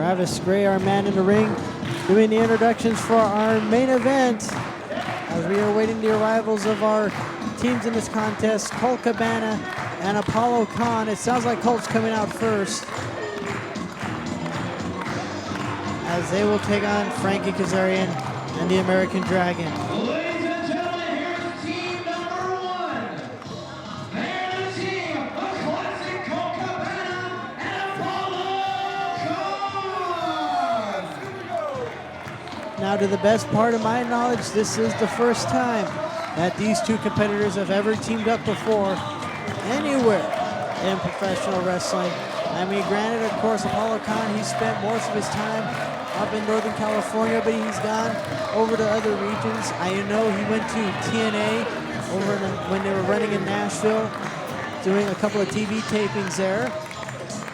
Travis Gray, our man in the ring, doing the introductions for our main event as we are waiting the arrivals of our teams in this contest, Colt Cabana and Apollo Kahn. It sounds like Colt's coming out first, as they will take on Franky Kazarian and the American Dragon. Ladies and gentlemen, here's team number one. They're the team of classic Colt Cabana and Apollo Kahn. Now, to the best part of my knowledge, this is the first time that these two competitors have ever teamed up before anywhere in professional wrestling. I mean, granted, of course, Apollo Kahn, he spent most of his time up in Northern California, but he's gone over to other regions. I know he went to TNA when they were running in Nashville, doing a couple of TV tapings there.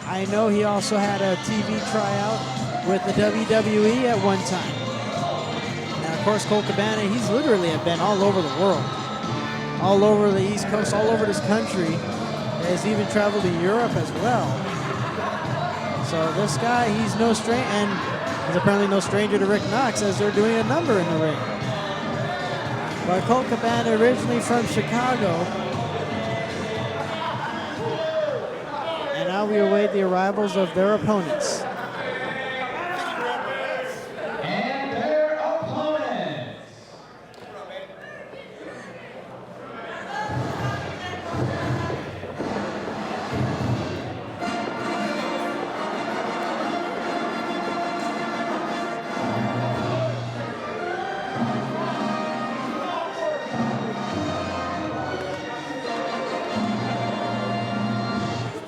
I know he also had a TV tryout with the WWE at one time. Now, of course, Colt Cabana, he's literally been all over the world, all over the East Coast, all over this country. He has even traveled to Europe as well. So this guy, he's no stranger, and he's apparently no stranger to Rick Knox, as they're doing a number in the ring. But Colt Cabana, originally from Chicago, and now we await the arrivals of their opponents. And their opponents.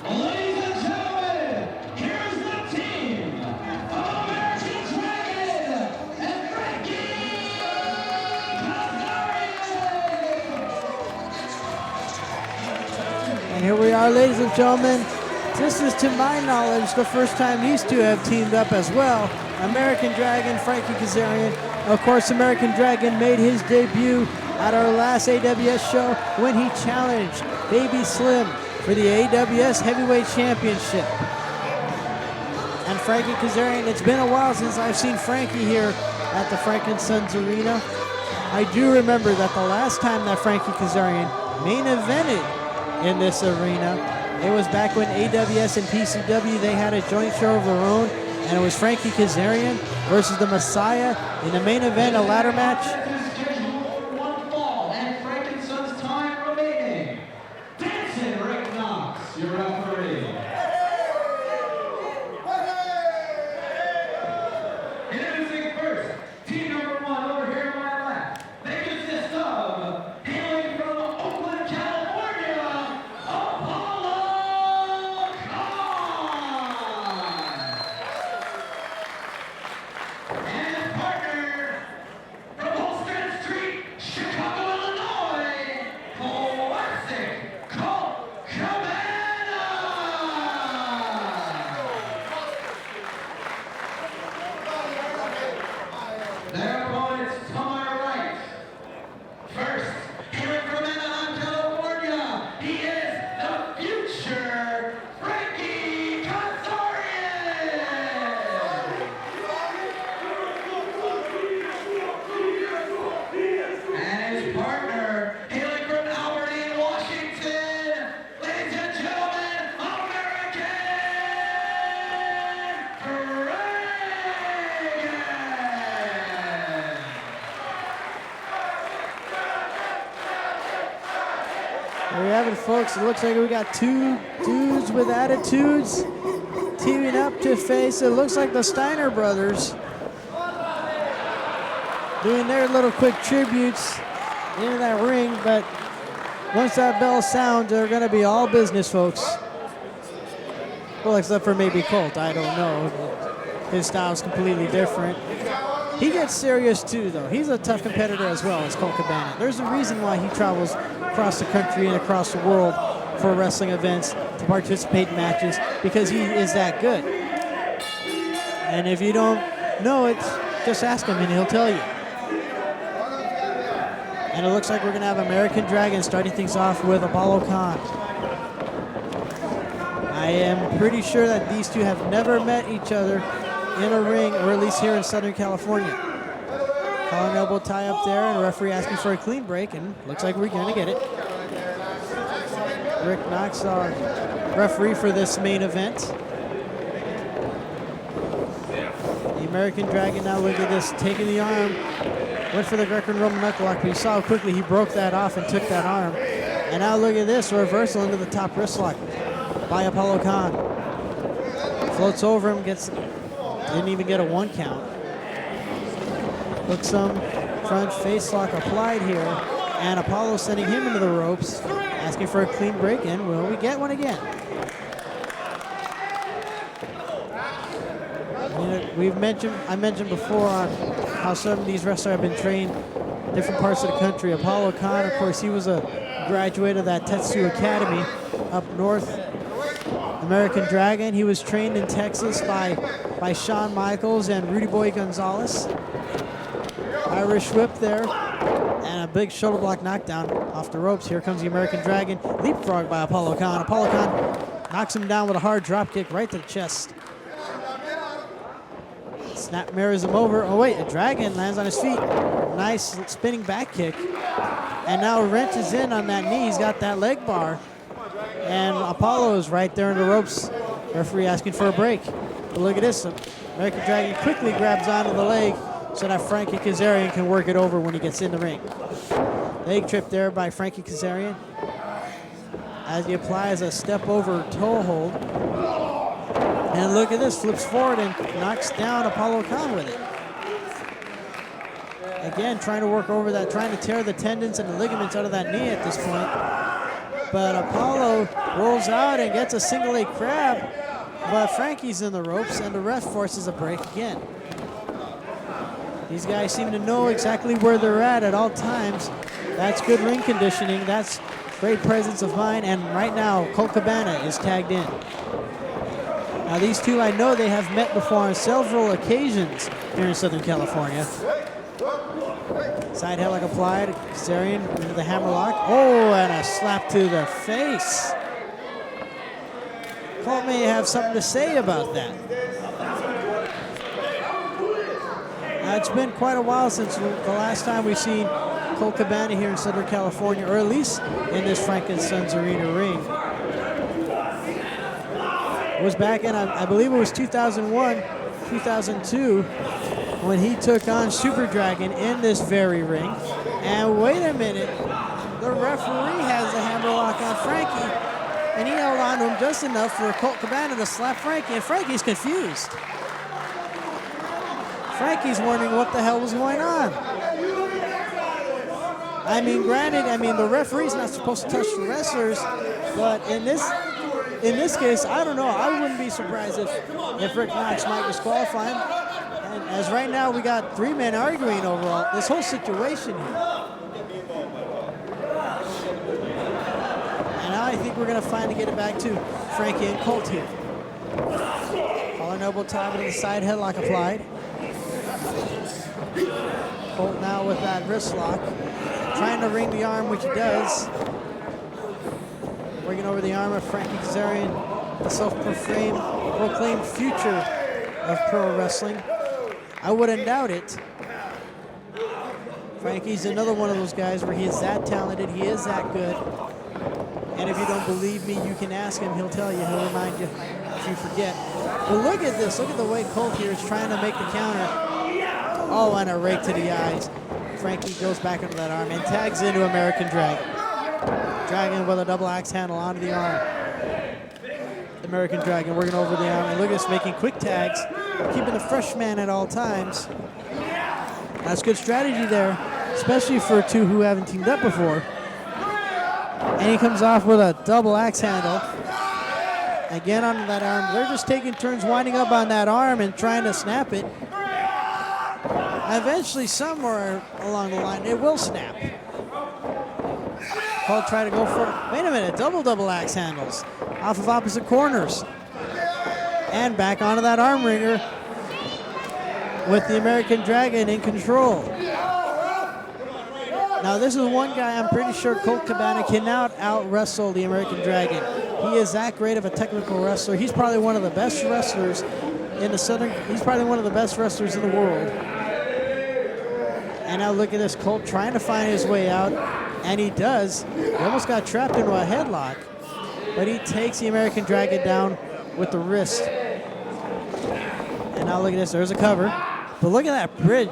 Ladies and gentlemen, here's the team of American Dragon and Franky Kazarian. And here we are, ladies and gentlemen. This is, to my knowledge, the first time these two have teamed up as well. American Dragon, Franky Kazarian. Of course, American Dragon made his debut at our last AWS show when he challenged Baby Slim for the AWS Heavyweight Championship. And Franky Kazarian, it's been a while since I've seen Franky here at the Frank & Sons Arena. I do remember that the last time that Franky Kazarian main evented in this arena, it was back when AWS and PCW, they had a joint show of their own, and it was Franky Kazarian versus the Messiah in the main event, a ladder match. Is scheduled for one fall, and Frank & Sons time remaining. Dancing Rick Knox, your referee. Introducing first, team number one over here on my left. They consist of, hailing from Oakland, California, Apollo Kahn. And his partner from Holston Street, Chicago, Illinois, classic Colt Cabana. Their opponents to my right. First, hailing from Anaheim, California, he is the future Franky Kazarian. And his partner, hailing from Albertine, Washington, ladies and gentlemen, American Dragon. There you have it, folks. It looks like we got two dudes with attitudes teaming up to face, it looks like the Steiner brothers, doing their little quick tributes into that ring. But once that bell sounds, they're going to be all business, folks. Well, except for maybe Colt. I don't know. His style's completely different. He gets serious too, though. He's a tough competitor as well as Colt Cabana. There's a reason why he travels across the country and across the world for wrestling events to participate in matches, because he is that good. And if you don't know it, just ask him and he'll tell you. And it looks like we're going to have American Dragon starting things off with Apollo Kahn. I am pretty sure that these two have never met each other in a ring, or at least here in Southern California. Collar and elbow tie up there, and the referee asking for a clean break, and looks like we're going to get it. Rick Knox, our referee for this main event. The American Dragon, now look at this, taking the arm. Went for the Greco-Roman knuckle lock, but you saw how quickly he broke that off and took that arm. And now look at this, reversal into the top wrist lock by Apollo Kahn. Floats over him, didn't even get a 1 count. Hooks him, front face lock applied here, and Apollo sending him into the ropes, asking for a clean break in. Will we get one again? I mentioned before on how some of these wrestlers have been trained different parts of the country. Apollo Kahn, of course, he was a graduate of that Tetsu Academy up north. American Dragon, he was trained in Texas by Shawn Michaels and Rudy Boy Gonzalez. Irish whip there, and a big shoulder block knockdown off the ropes. Here comes the American Dragon, leapfrog by Apollo Kahn. Apollo Kahn knocks him down with a hard drop kick right to the chest. Snap mirrors him over. Oh wait, a Dragon lands on his feet. Nice spinning back kick. And now wrenches in on that knee. He's got that leg bar. And Apollo's right there in the ropes. Referee asking for a break. But look at this. American Dragon quickly grabs onto the leg so that Franky Kazarian can work it over when he gets in the ring. Leg trip there by Franky Kazarian as he applies a step over toe hold. And look at this, flips forward and knocks down Apollo Kahn with it. Again, trying to work over that, trying to tear the tendons and the ligaments out of that knee at this point. But Apollo rolls out and gets a single leg crab, but Franky's in the ropes and the ref forces a break again. These guys seem to know exactly where they're at all times. That's good ring conditioning. That's great presence of mind. And right now, Colt Cabana is tagged in. Now these two, I know they have met before on several occasions here in Southern California. Side headlock applied. Kazarian into the hammerlock. Oh, and a slap to the face. Colt may have something to say about that. It's been quite a while since the last time we've seen Colt Cabana here in Southern California, or at least in this Frank & Sons Arena ring. It was back in, I believe it was 2001, 2002, when he took on Super Dragon in this very ring. And wait a minute, the referee has a hammerlock on Franky, and he held on to him just enough for Colt Cabana to slap Franky, and Franky's confused. Franky's wondering what the hell was going on. I mean, granted, the referee's not supposed to touch the wrestlers, but in this case, I don't know. I wouldn't be surprised if Rick Knox might disqualify him. And as right now, we got 3 men arguing over this whole situation here. And now I think we're going to finally get it back to Franky and Colt here. Collar and elbow tie with the side headlock applied. Colt now with that wrist lock, trying to ring the arm, which he does. Working over the arm of Franky Kazarian, the self-proclaimed future of pro wrestling. I wouldn't doubt it. Franky's another one of those guys where he is that talented, he is that good. And if you don't believe me, you can ask him, he'll tell you, he'll remind you if you forget. But look at this, look at the way Colt here is trying to make the counter. Oh, and a rake to the eyes. Franky goes back into that arm and tags into American Dragon. Dragon with a double axe handle onto the arm. American Dragon working over the arm. And look at this, making quick tags, keeping the fresh man at all times. That's good strategy there, especially for two who haven't teamed up before. And he comes off with a double axe handle. Again onto that arm. They're just taking turns winding up on that arm and trying to snap it. Eventually, somewhere along the line, it will snap. Colt try to go for it. Wait a minute, double axe handles off of opposite corners. And back onto that arm ringer with the American Dragon in control. Now, this is one guy I'm pretty sure Colt Cabana cannot out-wrestle the American Dragon. He is that great of a technical wrestler. He's probably one of the best wrestlers in the Southern. He's probably one of the best wrestlers in the world. And now look at this, Colt trying to find his way out, and he does. He almost got trapped into a headlock, but he takes the American Dragon down with the wrist. And now look at this, there's a cover. But look at that bridge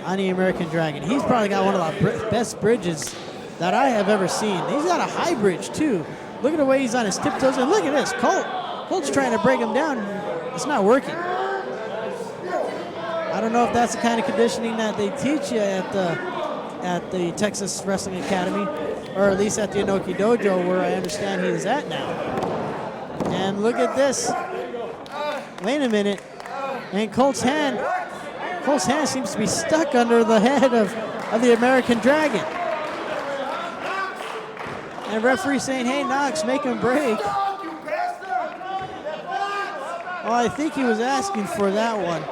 on the American Dragon. He's probably got one of the best bridges that I have ever seen. He's got a high bridge too. Look at the way he's on his tiptoes, and look at this, Colt's trying to break him down. It's not working. I don't know if that's the kind of conditioning that they teach you at the Texas Wrestling Academy, or at least at the Inoki Dojo, where I understand he is at now. And look at this. Wait a minute. And Colt's hand seems to be stuck under the head of the American Dragon. And referee saying, hey, Knox, make him break. Well, I think he was asking for that one.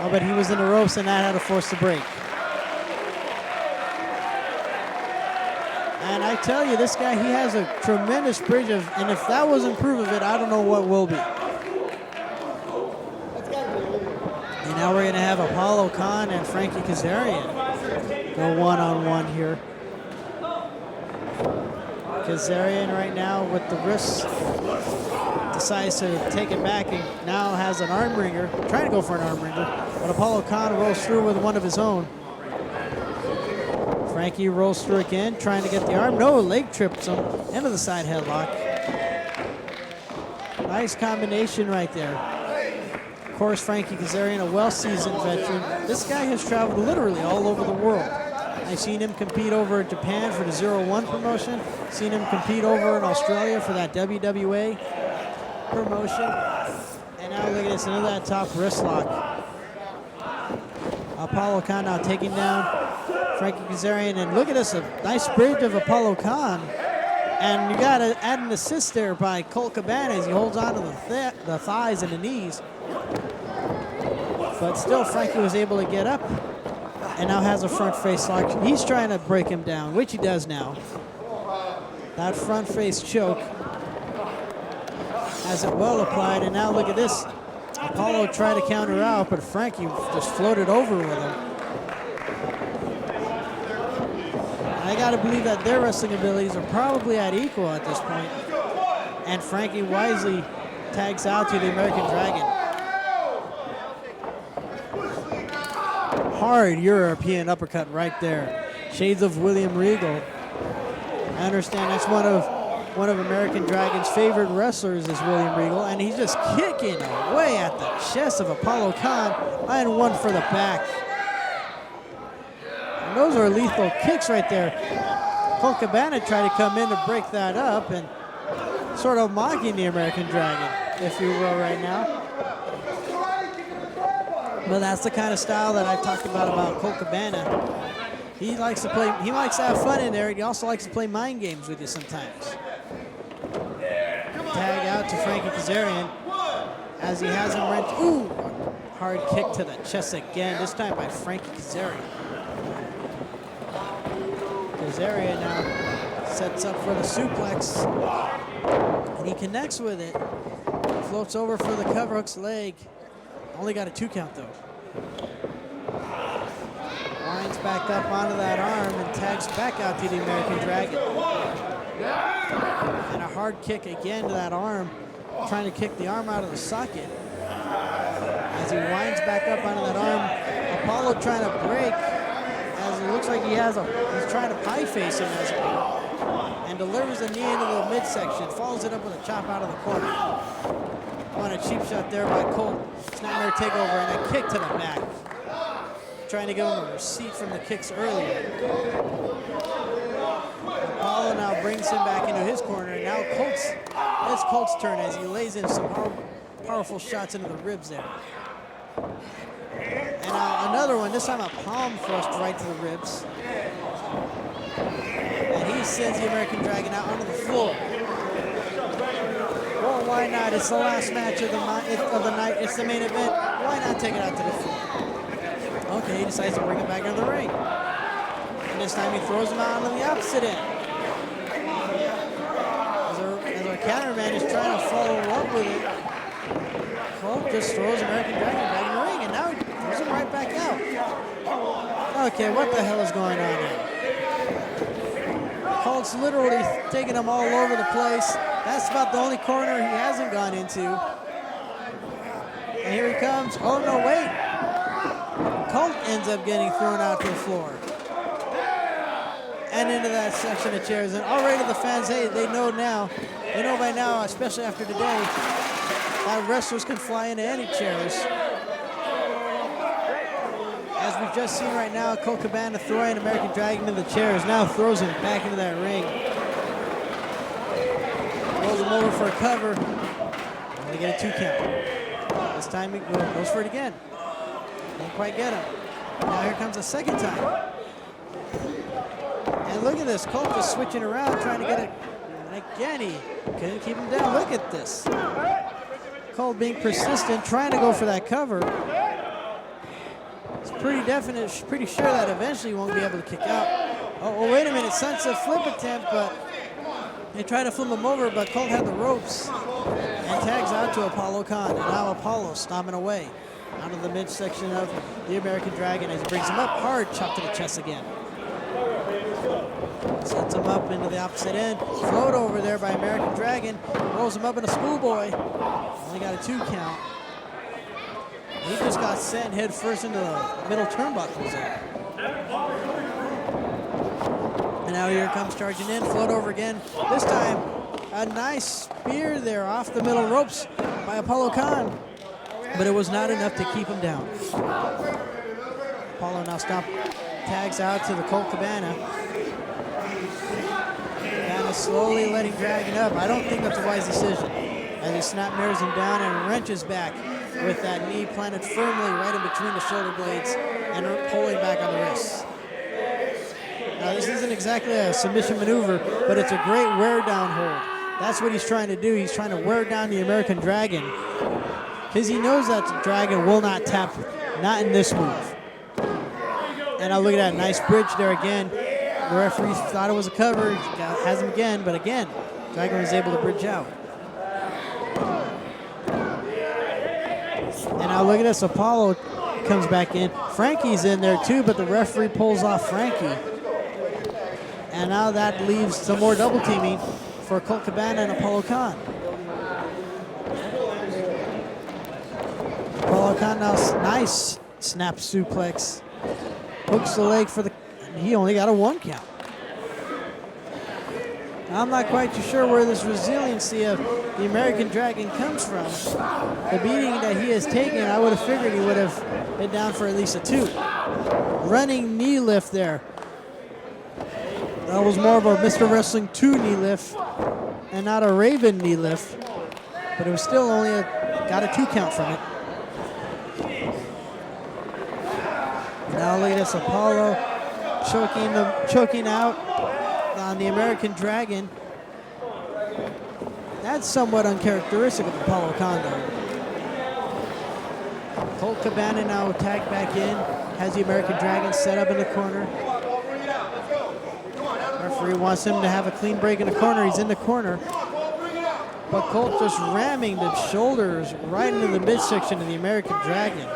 Oh, but he was in the ropes, and that had to force the break. And I tell you, this guy, he has a tremendous bridge of, and if that wasn't proof of it, I don't know what will be. And now we're going to have Apollo Kahn and Franky Kazarian go one-on-one here. Kazarian right now with the wrist decides to take it back and now has an arm wringer, trying to go for an arm wringer, but Apollo Kahn rolls through with one of his own. Franky rolls through again, trying to get the arm. No, leg trips him into the side headlock. Nice combination right there. Of course, Franky Kazarian, a well-seasoned veteran. This guy has traveled literally all over the world. I've seen him compete over in Japan for the 0-1 promotion. Seen him compete over in Australia for that WWA promotion. And now look at this, into that top wrist lock. Apollo Kahn now taking down Franky Kazarian. And look at this, a nice bridge of Apollo Kahn. And you got to add an assist there by Colt Cabana as he holds on to the thighs and the knees. But still, Franky was able to get up and now has a front face lock. He's trying to break him down, which he does now. That front face choke has it well applied, and now look at this. Apollo tried to counter out, but Franky just floated over with him. I gotta believe that their wrestling abilities are probably at equal at this point. And Franky wisely tags out to the American Dragon. Hard European uppercut right there. Shades of William Regal. I understand that's one of American Dragon's favorite wrestlers is William Regal, and he's just kicking away at the chest of Apollo Kahn, and one for the back. And those are lethal kicks right there. Colt Cabana tried to come in to break that up and sort of mocking the American Dragon, if you will, right now. But that's the kind of style that I've talked about Colt Cabana. He likes to have fun in there. He also likes to play mind games with you sometimes. Tag out to Franky Kazarian as he has him wrenched. Ooh, hard kick to the chest again, this time by Franky Kazarian. Kazarian now sets up for the suplex, and he connects with it. Floats over for the cover, hooks leg. Only got a 2 count though. Winds back up onto that arm and tags back out to the American Dragon. And a hard kick again to that arm, trying to kick the arm out of the socket. As he winds back up onto that arm, Apollo trying to break, as it looks like he's trying to pie face him as well, and delivers a knee into the midsection, follows it up with a chop out of the corner. On a cheap shot there by Colt. Snapmare takeover and a kick to the back. Trying to give him a receipt from the kicks earlier. Apollo now brings him back into his corner, and now it's Colt's turn as he lays in some powerful shots into the ribs there. And now another one, this time a palm thrust right to the ribs. And he sends the American Dragon out onto the floor. Well, why not? It's the last match of the night. It's the main event. Why not take it out to the floor? Okay, he decides to bring it back into the ring. And this time he throws him out on the opposite end. As our cameraman is trying to follow up with it, Colt just throws American Dragon back in the ring, and now he throws him right back out. Okay, what the hell is going on here? Colt's literally taking him all over the place. That's about the only corner he hasn't gone into. And here he comes. Oh, no, wait. Colt ends up getting thrown out to the floor. And into that section of chairs. And already the fans, hey, they know now. They know by now, especially after today, that wrestlers can fly into any chairs. As we've just seen right now, Colt Cabana throwing American Dragon into the chairs. Now throws him back into that ring. Rolls him over for a cover. And they get a 2 count. This time he goes for it again. Didn't quite get him. Now here comes a second time. And look at this. Colt just switching around, trying to get it. And again, he couldn't keep him down. Look at this. Colt being persistent, trying to go for that cover. It's pretty definite, pretty sure that eventually he won't be able to kick out. Oh, wait a minute. Sunset flip attempt, but they try to flip him over, but Colt had the ropes and tags out to Apollo Kahn. And now Apollo stomping away out of the midsection of the American Dragon as he brings him up hard, chop to the chest again. Sets him up into the opposite end. Float over there by American Dragon. Rolls him up in a schoolboy. Only got a 2 count. He just got sent head first into the middle turnbuckles there. And now here comes charging in. Float over again. This time, a nice spear there off the middle ropes by Apollo Kahn. But it was not enough to keep him down. Apollo now tags out to the Colt Cabana. Slowly letting Dragon up. I don't think that's a wise decision. As he snap mirrors him down and wrenches back with that knee planted firmly right in between the shoulder blades and pulling back on the wrists. Now this isn't exactly a submission maneuver, but it's a great wear down hold. That's what he's trying to do. He's trying to wear down the American Dragon because he knows that the Dragon will not tap, not in this move. And now look at that nice bridge there again. The referee thought it was a cover, has him again, but again, Dragon was able to bridge out. And now look at this, Apollo comes back in. Franky's in there too, but the referee pulls off Franky. And now that leaves some more double teaming for Colt Cabana and Apollo Kahn. Apollo Kahn now, nice snap suplex. Hooks the leg for the, he only got a 1 count. I'm not quite too sure where this resiliency of the American Dragon comes from. The beating that he has taken, I would have figured he would have been down for at least a 2. Running knee lift there. That was more of a Mr. Wrestling 2 knee lift and not a Raven knee lift. But it was still only got a 2 count from it. Now look at this, Apollo choking out on the American Dragon. That's somewhat uncharacteristic of Apollo Kahn. Colt Cabana now tagged back in, has the American Dragon set up in the corner. Referee wants him to have a clean break in the corner. He's in the corner. But Colt just ramming the shoulders right into the midsection of the American Dragon.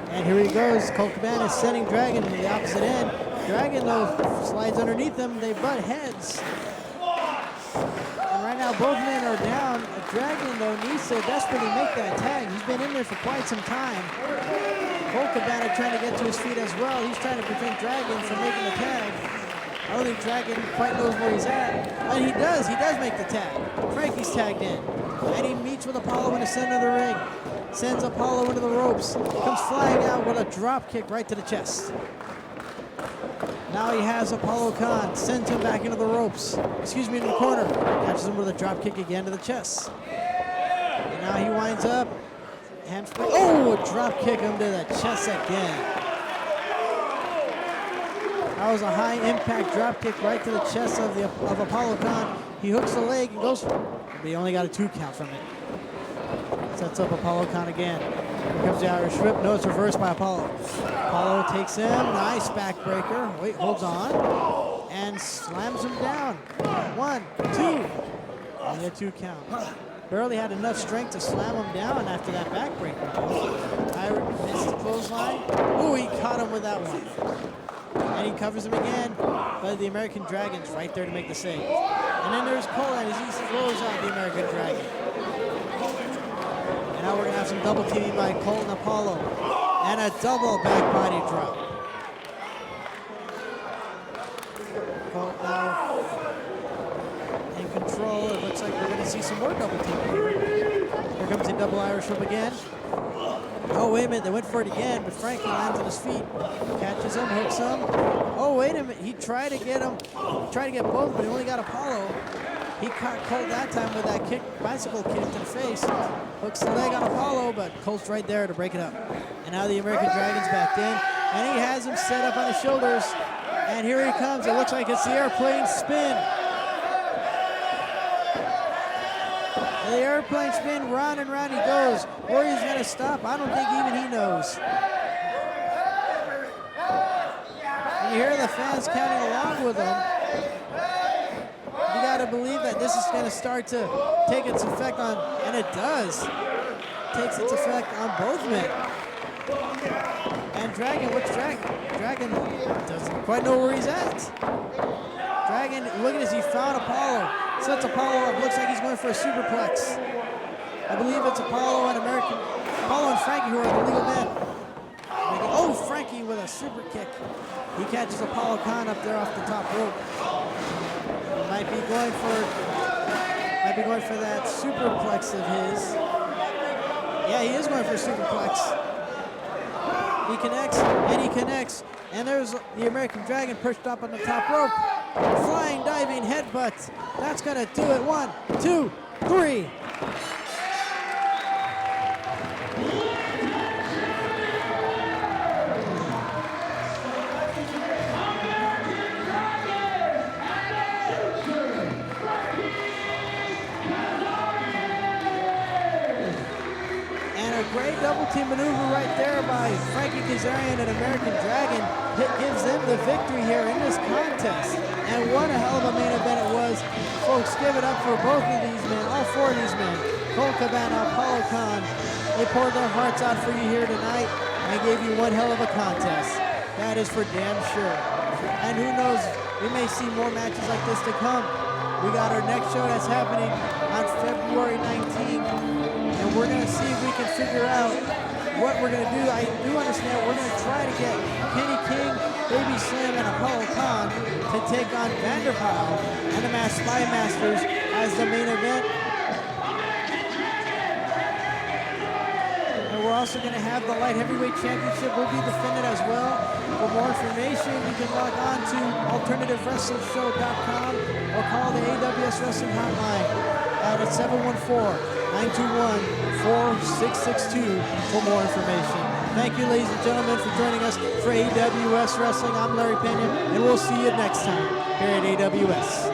And here he goes. Colt Cabana is sending Dragon to the opposite end. Dragon, though, slides underneath them. They butt heads. And right now, both men are down. Dragon, though, needs to desperately make that tag. He's been in there for quite some time. Colt Cabana trying to get to his feet as well. He's trying to prevent Dragon from making the tag. I don't think Dragon quite knows where he's at. And he does. He does make the tag. Franky's tagged in. And he meets with Apollo in the center of the ring. Sends Apollo into the ropes. Comes flying out with a drop kick right to the chest. Now he has Apollo Kahn. Sends him back into the ropes. Excuse me, in the corner. Catches him with a drop kick again to the chest. And now he winds up. Hamstring. Oh, a drop kick him to the chest again. That was a high impact drop kick right to the chest of Apollo Kahn. He hooks the leg and goes, but he only got a 2 count from it. Sets up Apollo Kahn again. Here comes the Irish whip. No, it's reversed by Apollo. Apollo takes him. Nice backbreaker. Wait, holds on. And slams him down. 1, 2. Only a 2 count. barely had enough strength to slam him down after that backbreaker. Irish missed the clothesline. Ooh, he caught him with that one. And he covers him again, but the American Dragon's right there to make the save. And then there's Colt as he throws out the American Dragon. And now we're gonna have some double teaming by Colt and Apollo. And a double back body drop. Colt now in control. It looks like we're gonna see some more double teaming here. Here comes the double Irish whip again. Oh, wait a minute, they went for it again, but Franky lands on his feet, catches him, hooks him. Oh, wait a minute, he tried to get him, tried to get both, but he only got Apollo. He caught Colt that time with that kick, bicycle kick to the face. Hooks the leg on Apollo, but Colt's right there to break it up. And now the American Dragon's back in, and he has him set up on his shoulders. And here he comes, it looks like it's the airplane spin. The airplane spin, round and round he goes. Where he's gonna stop, I don't think even he knows. And you hear the fans counting along with him. You gotta believe that this is gonna start to take its effect on, and it does. Takes its effect on both men. And Dragon, what's Dragon? Dragon doesn't quite know where he's at. Dragon, look at this, he found Apollo. Sets Apollo up, looks like he's going for a superplex. I believe it's Apollo and Franky who are the legal men. Oh, Franky with a super kick. He catches Apollo Kahn up there off the top rope. He might be going for that superplex of his. Yeah, he is going for a superplex. He connects, and he connects. And there's the American Dragon perched up on the top rope. Flying, diving headbutt. That's gonna do it. 1, 2, 3. And a great double team maneuver right there by Franky Kazarian and American Dragon. It gives them the victory here in this contest. And what a hell of a main event it was. Folks, give it up for both of these men, all 4 of these men. Colt Cabana, Apollo Kahn. They poured their hearts out for you here tonight and gave you one hell of a contest. That is for damn sure. And who knows, we may see more matches like this to come. We got our next show that's happening on February 19th. And we're gonna see if we can figure out what we're gonna do. I do understand we're gonna try to get Kenny King, Baby Slim, and Apollo Kahn to take on Vanderbilt and the Spy Masters as the main event. And we're also gonna have the Light Heavyweight Championship will be defended as well. For more information, you can log on to AlternativeWrestlingShow.com or call the AWS Wrestling Hotline at 714-921-4662 for more information. Thank you, ladies and gentlemen, for joining us for AWS Wrestling. I'm Larry Pena, and we'll see you next time here at AWS.